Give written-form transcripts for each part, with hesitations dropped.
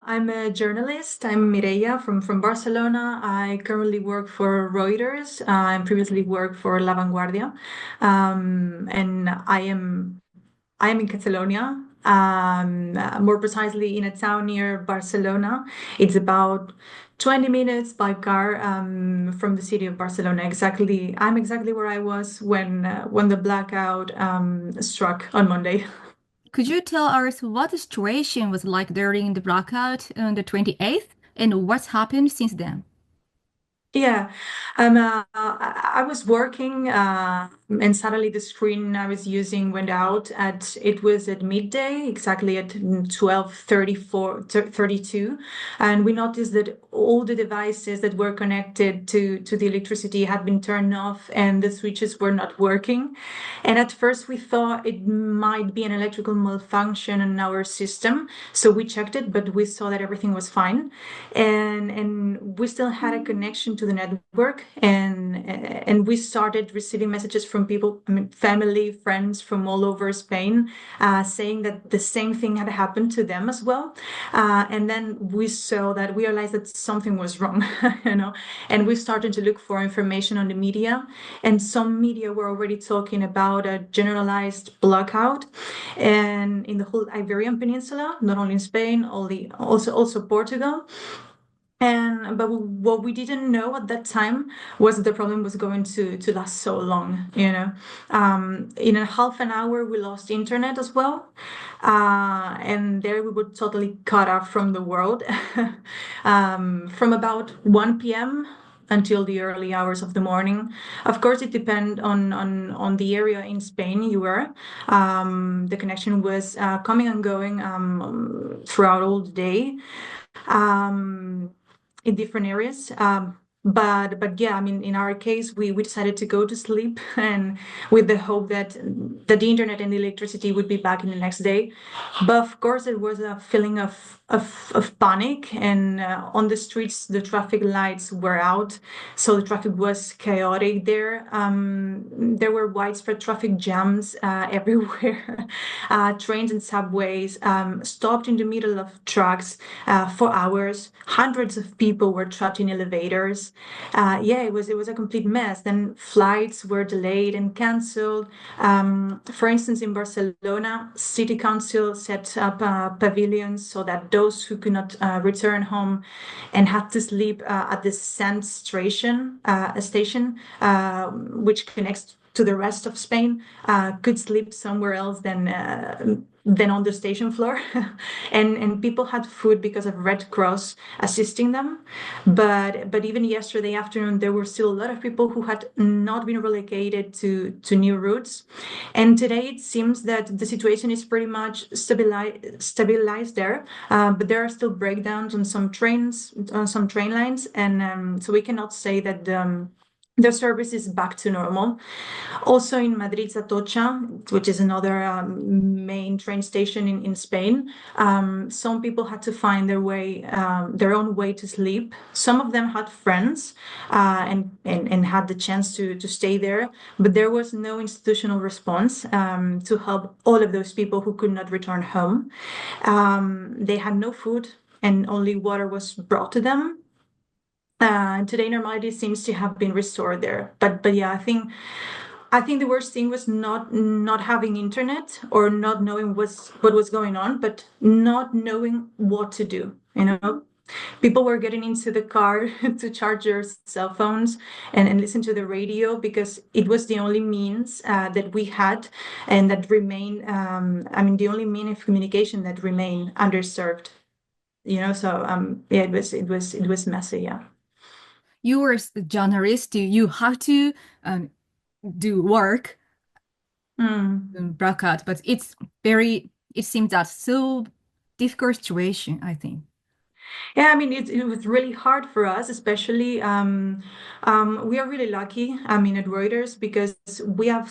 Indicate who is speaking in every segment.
Speaker 1: I'm a journalist. I'm Mireia from Barcelona. I currently work for Reuters. I previously worked for La Vanguardia. And I am in Catalonia, more precisely in a town near Barcelona. It's about 20 minutes by car from the city of Barcelona. I'm exactly where I was when the blackout struck on Monday.
Speaker 2: Could you tell us what the situation was like during the blackout on the 28th and what's happened since then?
Speaker 1: Yeah, I was working, and suddenly the screen I was using went out it was at midday, exactly at 12:32, and we noticed that all the devices that were connected to the electricity had been turned off and the switches were not working. And at first we thought it might be an electrical malfunction in our system, so we checked it, but we saw that everything was fine, and we still had a connection to the network, and we started receiving messages from people, I mean, family, friends from all over Spain, saying that the same thing had happened to them as well. And then we realized that something was wrong, and we started to look for information on the media, and some media were already talking about a generalized blackout and in the whole Iberian Peninsula, not only in Spain, also Portugal. But what we didn't know at that time was that the problem was going to last so long. In a half an hour, we lost internet as well. And there we were totally cut off from the world from about 1 p.m. until the early hours of the morning. Of course, it depends on the area in Spain you were. The connection was coming and going throughout all the day. Um, in different areas. But yeah, I mean, in our case, we decided to go to sleep and with the hope that the internet and the electricity would be back in the next day. But of course, it was a feeling of panic, and on the streets, the traffic lights were out, so the traffic was chaotic there. There were widespread traffic jams everywhere. Trains and subways stopped in the middle of tracks for hours. Hundreds of people were trapped in elevators. Yeah, it was a complete mess. Then flights were delayed and canceled. For instance, in Barcelona, city council set up pavilions so that those who could not return home and had to sleep at the Sand station, which connects to the rest of Spain, could sleep somewhere else than on the station floor. And people had food because of Red Cross assisting them. But even yesterday afternoon, there were still a lot of people who had not been relocated to new routes. And today it seems that the situation is pretty much stabilized there, but there are still breakdowns on some train lines, and so we cannot say that the service is back to normal. Also in Madrid's Atocha, which is another main train station in Spain, some people had to find their own way to sleep. Some of them had friends and had the chance to stay there, but there was no institutional response to help all of those people who could not return home. They had no food and only water was brought to them. Today normality seems to have been restored there, but yeah, I think the worst thing was not having internet or not knowing what was going on, but not knowing what to do. People were getting into the car to charge their cell phones and listen to the radio because it was the only means that we had and that remained. I mean, the only mean of communication that remained underserved. So yeah, it was messy. Yeah.
Speaker 2: You were a journalist, you have to do work
Speaker 1: Mm.
Speaker 2: in blackout, but it seems that so difficult situation, I think.
Speaker 1: Yeah, I mean, it was really hard for us, especially. We are really lucky, I mean, at Reuters because we have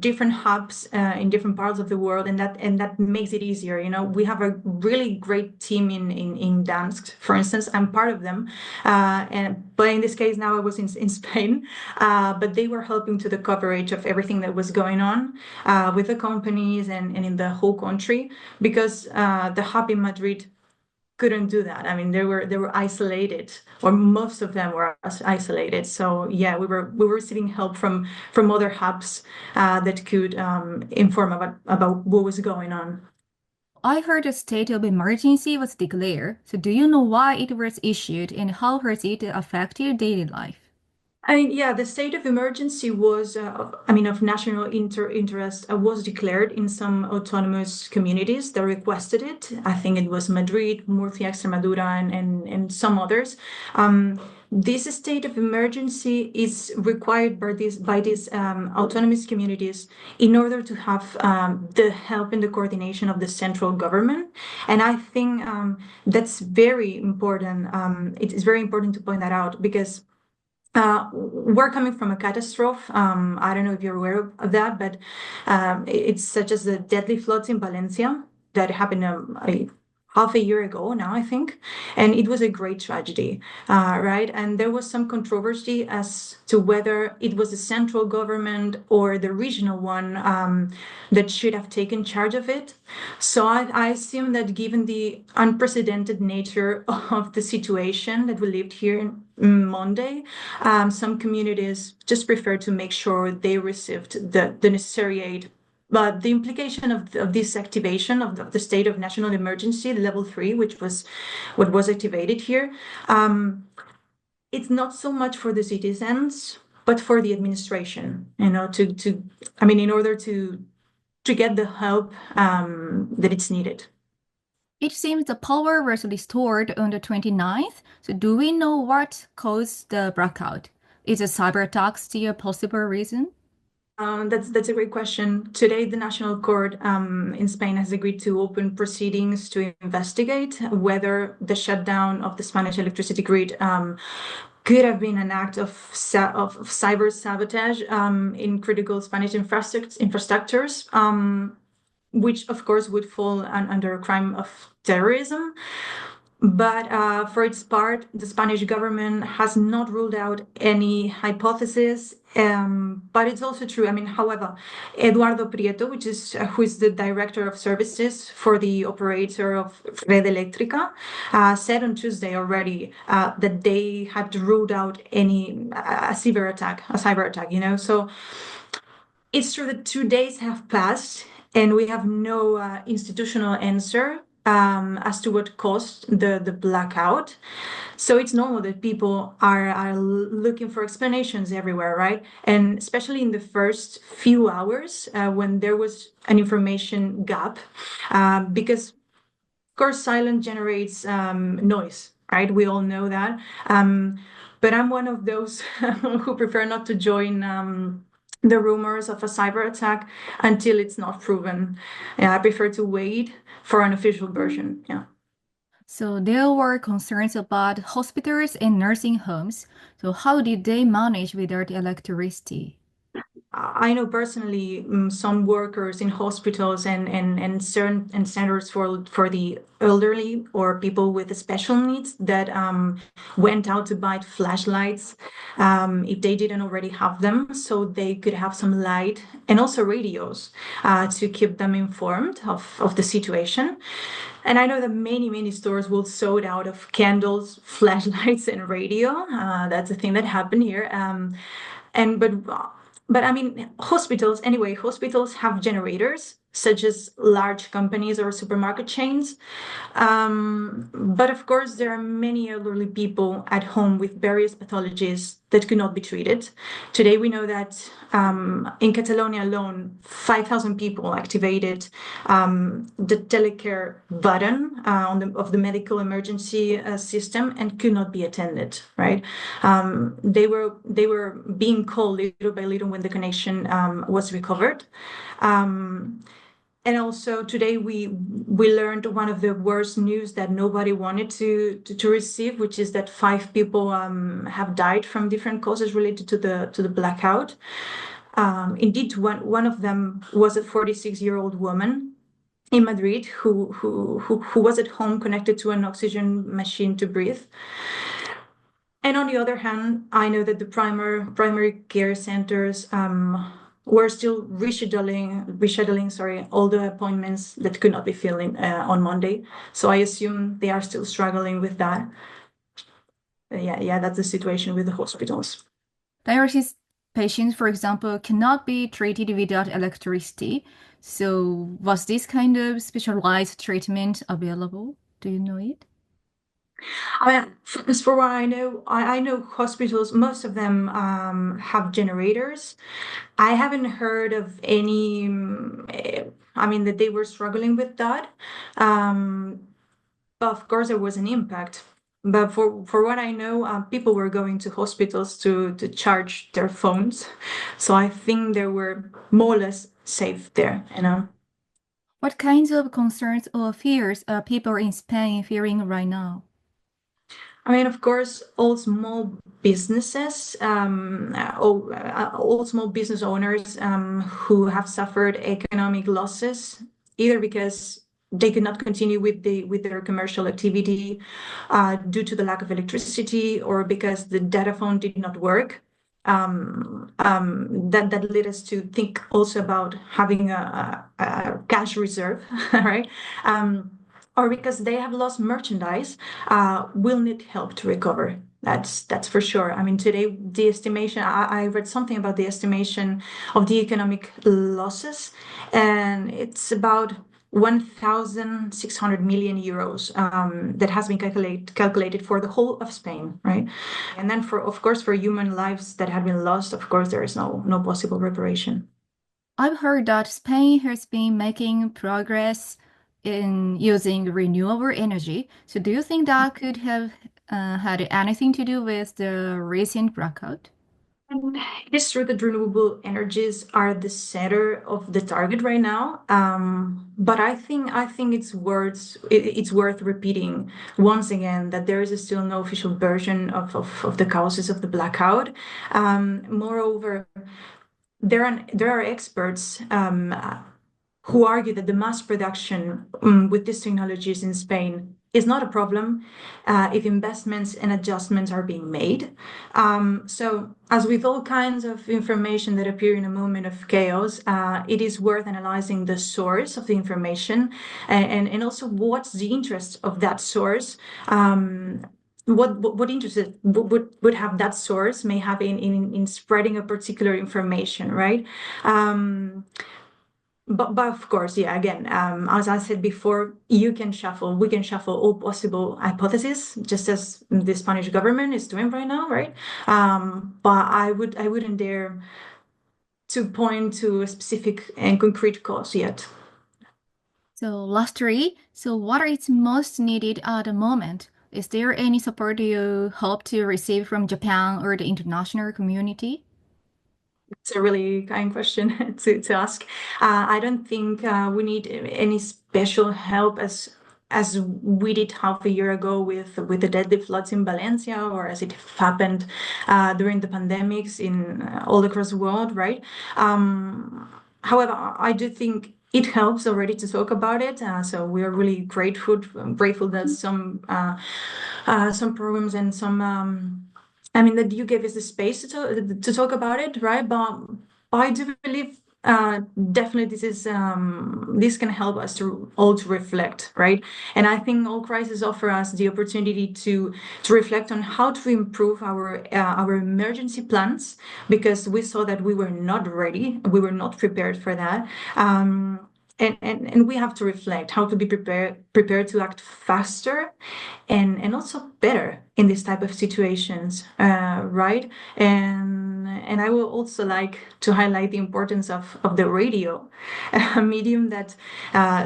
Speaker 1: different hubs in different parts of the world, and that makes it easier. We have a really great team in Dansk, for instance. I'm part of them, but in this case now I was in Spain, but they were helping to the coverage of everything that was going on with the companies and in the whole country because the hub in Madrid couldn't do that. I mean, they were isolated, or most of them were isolated. So yeah, we were receiving help from other hubs that could inform about what was going on.
Speaker 2: I heard a state of emergency was declared. So do you know why it was issued and how has it affected daily life?
Speaker 1: I mean, yeah, the state of emergency was, I mean, of national interest was declared in some autonomous communities that requested it. I think it was Madrid, Murcia, Extremadura, and some others. This state of emergency is required by these autonomous communities in order to have the help and the coordination of the central government. And I think that's very important. It is very important to point that out because we're coming from a catastrophe. I don't know if you're aware of that, but it's such as the deadly floods in Valencia that happened half a year ago now, I think, and it was a great tragedy, right? And there was some controversy as to whether it was the central government or the regional one that should have taken charge of it. So I assume that given the unprecedented nature of the situation that we lived here in Monday, some communities just prefer to make sure they received the necessary aid. But the implication of this activation of the state of national emergency, level 3, which was what was activated here, it's not so much for the citizens, but for the administration, you know, I mean, in order to get the help that it's needed.
Speaker 2: It seems the power was restored on the 29th. So do we know what caused the blackout? Is a cyber attack still a possible reason?
Speaker 1: That's a great question. Today, the National Court in Spain has agreed to open proceedings to investigate whether the shutdown of the Spanish electricity grid could have been an act of cyber sabotage in critical Spanish infrastructures, which of course would fall under a crime of terrorism. But for its part, the Spanish government has not ruled out any hypothesis. But it's also true. I mean, however, Eduardo Prieto, who is the director of services for the operator of Red Eléctrica, said on Tuesday already that they had ruled out a cyber attack. You know, so it's true that 2 days have passed and we have no institutional answer as to what caused the blackout. So it's normal that people are looking for explanations everywhere, right? And especially in the first few hours when there was an information gap, because of course silence generates noise, right? We all know that. But I'm one of those who prefer not to join the rumors of a cyber attack until it's not proven. I prefer to wait for an official version. Yeah.
Speaker 2: So there were concerns about hospitals and nursing homes. So how did they manage without electricity?
Speaker 1: I know personally some workers in hospitals and centers for the elderly or people with special needs that went out to buy flashlights if they didn't already have them, so they could have some light and also radios to keep them informed of the situation. And I know that many stores will sold out of candles, flashlights, and radio. That's a thing that happened here. And but I mean, hospitals have generators, such as large companies or supermarket chains. But of course, there are many elderly people at home with various pathologies that could not be treated. Today, we know that in Catalonia alone, 5,000 people activated the telecare button of the medical emergency system and could not be attended, right? They were being called little by little when the connection was recovered. And also today we learned one of the worst news that nobody wanted to receive, which is that 5 people have died from different causes related to the blackout. Indeed, one of them was a 46-year-old woman in Madrid who was at home connected to an oxygen machine to breathe. And on the other hand, I know that the primary care centers we're still rescheduling, sorry, all the appointments that could not be filled in on Monday. So I assume they are still struggling with that. Yeah, that's the situation with the hospitals.
Speaker 2: Dialysis patients, for example, cannot be treated without electricity. So was this kind of specialized treatment available? Do you know it?
Speaker 1: I mean, as for what I know hospitals, most of them have generators. I haven't heard of any, I mean, that they were struggling with that. But of course, there was an impact. But for what I know, people were going to hospitals to charge their phones. So I think they were more or less safe there, you know.
Speaker 2: What kinds of concerns or fears are people in Spain fearing right now?
Speaker 1: I mean, of course, all small businesses, all small business owners who have suffered economic losses, either because they could not continue with their commercial activity due to the lack of electricity, or because the data phone did not work. That led us to think also about having a cash reserve, right? Or because they have lost merchandise, will need help to recover. That's for sure. I mean, today the estimation, I read something about the estimation of the economic losses, and it's about 1,600 million euros that has been calculated for the whole of Spain, right? And then of course, for human lives that have been lost, of course, there is no possible reparation.
Speaker 2: I've heard that Spain has been making progress in using renewable energy. So do you think that could have had anything to do with the recent blackout?
Speaker 1: And it is true that renewable energies are the center of the target right now. But I think it's worth repeating once again that there is still no official version of the causes of the blackout. Moreover, there are experts who argue that the mass production with these technologies in Spain is not a problem if investments and adjustments are being made. So as with all kinds of information that appear in a moment of chaos, it is worth analyzing the source of the information and also what's the interest of that source. What interest would have that source may have in spreading a particular information, right? But of course, yeah, again, as I said before, we can shuffle all possible hypotheses, just as the Spanish government is doing right now, right? But I wouldn't dare to point to a specific and concrete cause yet.
Speaker 2: So lastly, what is most needed at the moment? Is there any support you hope to receive from Japan or the international community?
Speaker 1: It's a really kind question to ask. I don't think we need any special help as we did half a year ago with the deadly floods in Valencia, or as it happened during the pandemics in all across the world, right? However, I do think it helps already to talk about it. So we are really grateful that some programs and some. I mean, that you gave us the space to talk about it, right? But I do believe definitely this can help us to reflect, right? And I think all crises offer us the opportunity to reflect on how to improve our emergency plans, because we saw that we were not ready, we were not prepared for that. And we have to reflect how to be prepared to act faster and also better in this type of situations, right? And I would also like to highlight the importance of the radio, a medium that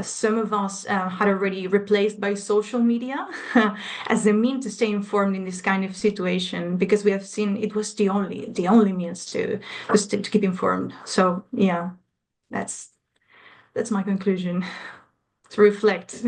Speaker 1: some of us had already replaced by social media as a mean to stay informed in this kind of situation, because we have seen it was the only means to keep informed. So yeah, that's my conclusion. To reflect,